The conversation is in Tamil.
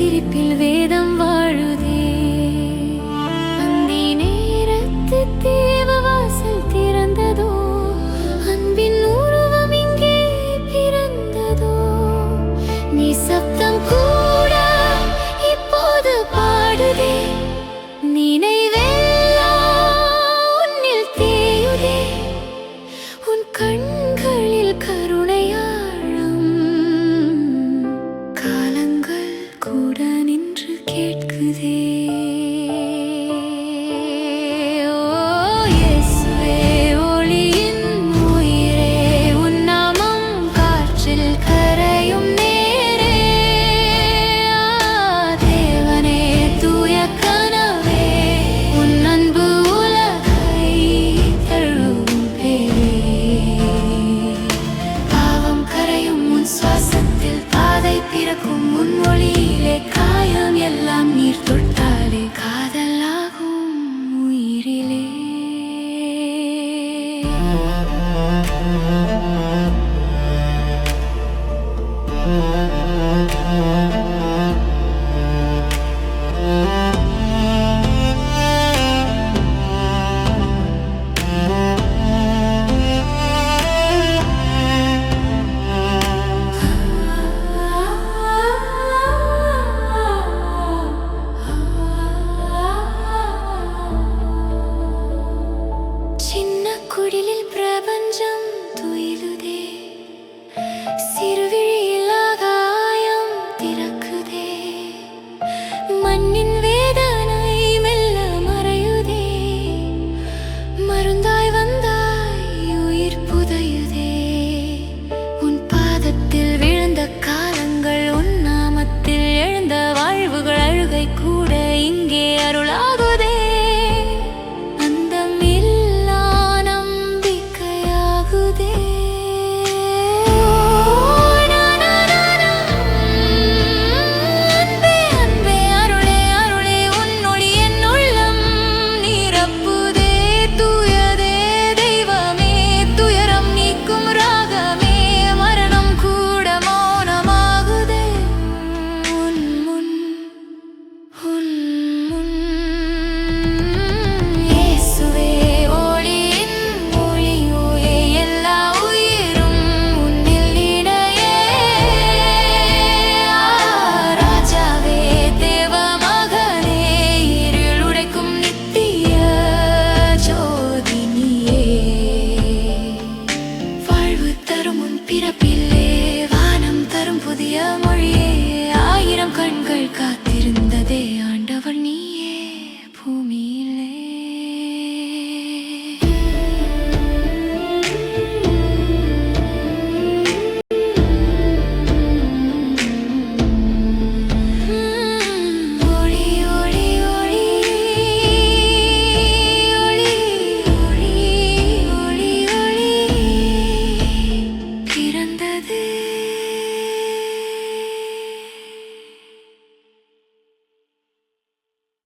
சிரிப்பில் வேதம் வாழுதே. அந்தி நேரத்து தேவவாசல் திறந்ததோ, அன்பின் உருவம் இங்கே பிறந்ததோ. நீ சப்தம் கூட இப்போது பாடுதே, நினைவெல்லாம் உன்னில் தேயுதே. உன் கண்களில் கருணையாழம், காலங்கள் கூட நின்று கேட்குதே. பிறக்கும் முன் ஒளியிலே காயம் எல்லாம் நீர் தொட்டாலே காதலாகும் உயிரிலே. குடிலில் பிரபஞ்சம் துயிலுதே, சிறுவிழியில் ஆகாயம் திறக்குதே. மண்ணின் வேதனை மெல்ல மறையுதே, மருந்தாய் வந்தாய் உயிர் புதையுதே. உன் பாதத்தில் விழுந்த காலங்கள், உன் நாமத்தில் எழுந்த வாழ்வுகள் அழுகை கூட